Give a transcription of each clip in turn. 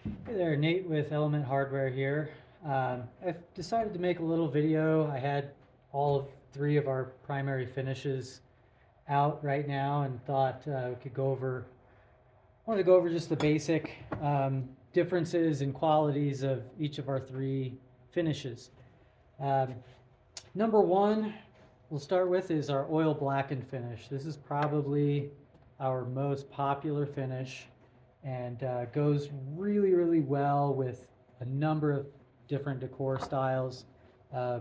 Hey there, Nate with Element Hardware here. I've decided to make a little video. I had all of three of our primary finishes out right now and thought we could go over, wanted to go over just the basic differences and qualities of each of our three finishes. Um, Number one, we'll start with is our oil blackened finish. This is probably our most popular finish and goes really, really well with a number of different decor styles. Uh,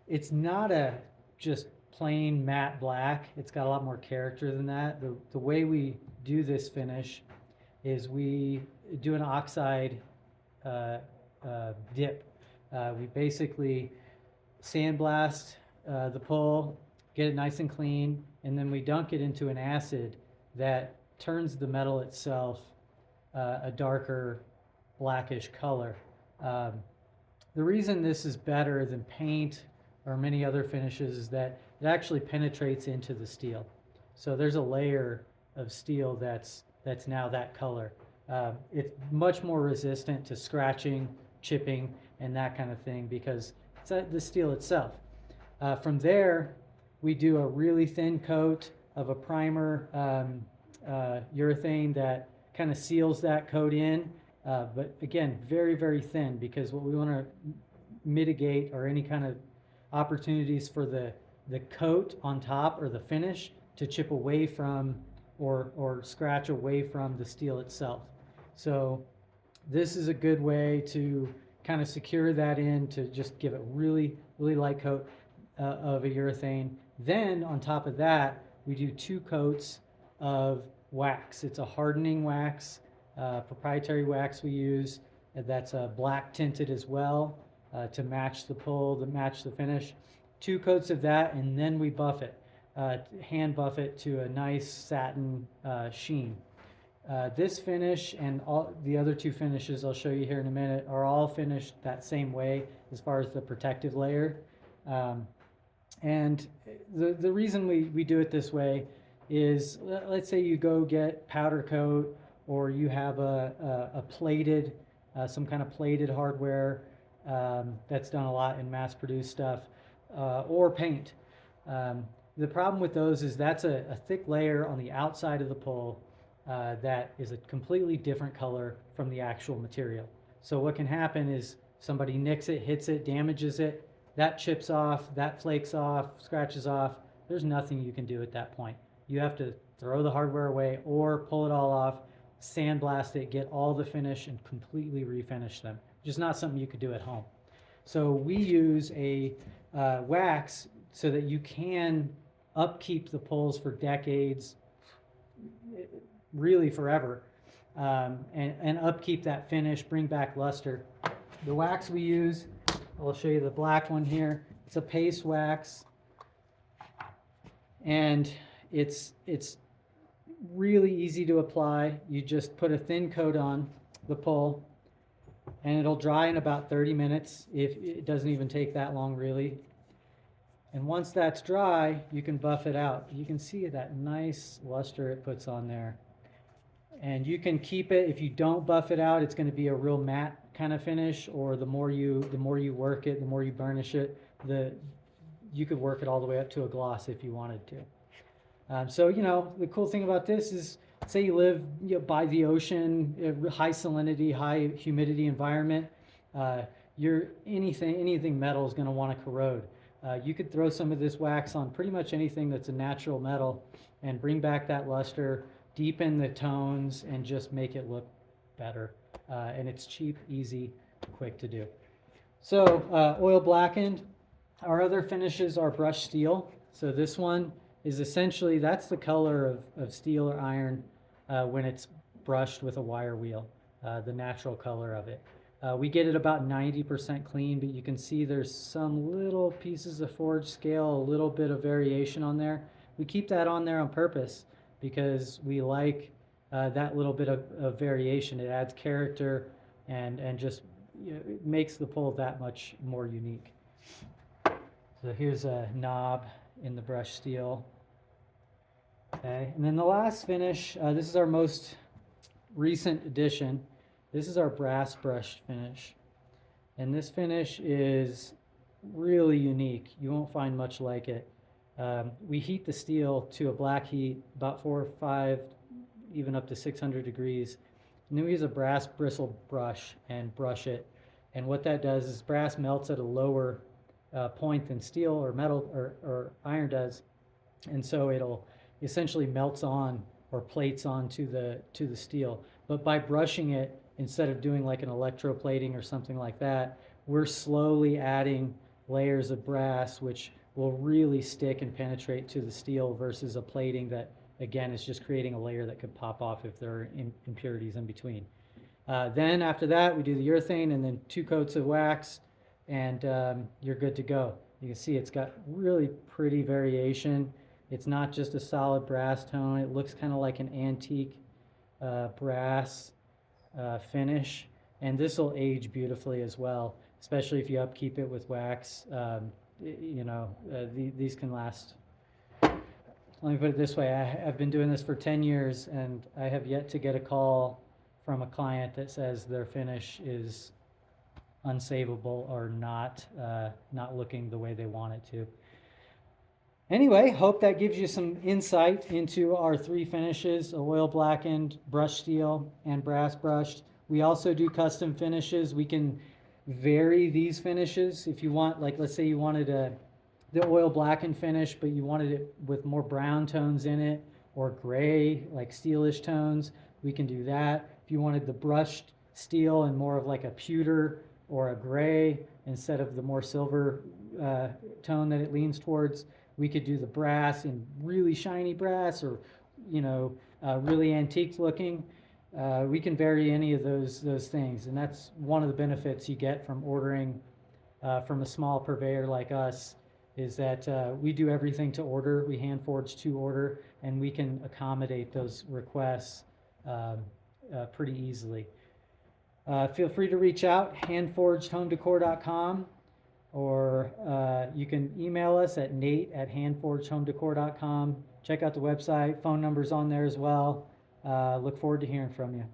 it's not a just plain matte black. It's got a lot more character than that. The way we do this finish is we do an oxide uh, dip. We basically sandblast the pull, get it nice and clean, and then we dunk it into an acid that turns the metal itself a darker blackish color. Um, the reason this is better than paint or many other finishes is that it actually penetrates into the steel. So there's a layer of steel that's now that color. It's much more resistant to scratching, chipping, and that kind of thing because it's the steel itself. From there, we do a really thin coat of a primer urethane that kind of seals that coat in, but again, very, very thin because what we want to mitigate are any kind of opportunities for the coat on top or the finish to chip away from or scratch away from the steel itself. So this is a good way to kind of secure that in to just give it really, really light coat of a urethane. Then on top of that, we do two coats of wax. It's a hardening wax, proprietary wax we use that's black tinted as well to match the pull, to match the finish. Two coats of that, and then we buff it, hand buff it to a nice satin sheen. This finish and all the other two finishes I'll show you here in a minute are all finished that same way as far as the protective layer. Um, and the reason we do it this way is, let's say you go get powder coat or you have a plated, some kind of plated hardware that's done a lot in mass produced stuff, or paint. The problem with those is that's a thick layer on the outside of the pull that is a completely different color from the actual material. So what can happen is somebody nicks it, hits it, damages it, that chips off, that flakes off, scratches off. There's nothing you can do at that point. You have to throw the hardware away or pull it all off, sandblast it, get all the finish, and completely refinish them. Just not something you could do at home. So we use a wax so that you can upkeep the pulls for decades, really forever, and upkeep that finish, bring back luster. The wax we use, I'll show you the black one here. It's a paste wax, and it's really easy to apply. You just put a thin coat on the pull, and it'll dry in about 30 minutes. If it doesn't even take that long, really. And once that's dry, you can buff it out. You can see that nice luster it puts on there. And you can keep it, if you don't buff it out, it's going to be a real matte kind of finish, or the more you work it, the more you burnish it, you could work it all the way up to a gloss if you wanted to. So the cool thing about this is, say you live by the ocean, high salinity, high humidity environment, anything metal is going to want to corrode. You could throw some of this wax on pretty much anything that's a natural metal and bring back that luster, deepen the tones, and just make it look better. And it's cheap, easy, quick to do. So oil blackened. Our other finishes are brushed steel. So this one is essentially, that's the color of steel or iron when it's brushed with a wire wheel, the natural color of it. We get it about 90% clean, but you can see there's some little pieces of forged scale, a little bit of variation on there. We keep that on there on purpose because we like that little bit of variation. It adds character and just it makes the pull that much more unique. So here's a knob in the brushed steel. Okay, and then the last finish, this is our most recent addition, This is our brass brushed finish. And this finish is really unique. You won't find much like it. We heat the steel to a black heat, about 4 or 5, even up to 600 degrees. And then we use a brass bristle brush and brush it. And what that does is brass melts at a lower point than steel or metal or iron does. And so it'll essentially melts on or plates onto the steel. But by brushing it, instead of doing like an electroplating or something like that, we're slowly adding layers of brass which will really stick and penetrate to the steel versus a plating that, again, is just creating a layer that could pop off if there are impurities in between. Then after that, we do the urethane and then 2 coats of wax, and you're good to go. You can see it's got really pretty variation. It's not just a solid brass tone. It looks kind of like an antique brass finish. And this will age beautifully as well, especially if you upkeep it with wax. These can last. Let me put it this way. I've been doing this for 10 years, and I have yet to get a call from a client that says their finish is unsavable or not looking the way they want it to. Anyway, hope that gives you some insight into our 3 finishes: oil blackened, brushed steel, and brass brushed. We also do custom finishes. We can vary these finishes if you want. Like, let's say you wanted the oil blackened finish, but you wanted it with more brown tones in it or gray, like steelish tones, we can do that. If you wanted the brushed steel and more of like a pewter or a gray instead of the more silver tone that it leans towards, we could do the brass in really shiny brass or, really antique looking. We can vary any of those things, and that's one of the benefits you get from ordering from a small purveyor like us, is that we do everything to order. We hand forge to order, and we can accommodate those requests pretty easily. Feel free to reach out, handforgedhomedecor.com, or you can email us at nate@handforgedhomedecor.com. Check out the website. Phone number's on there as well. Look forward to hearing from you.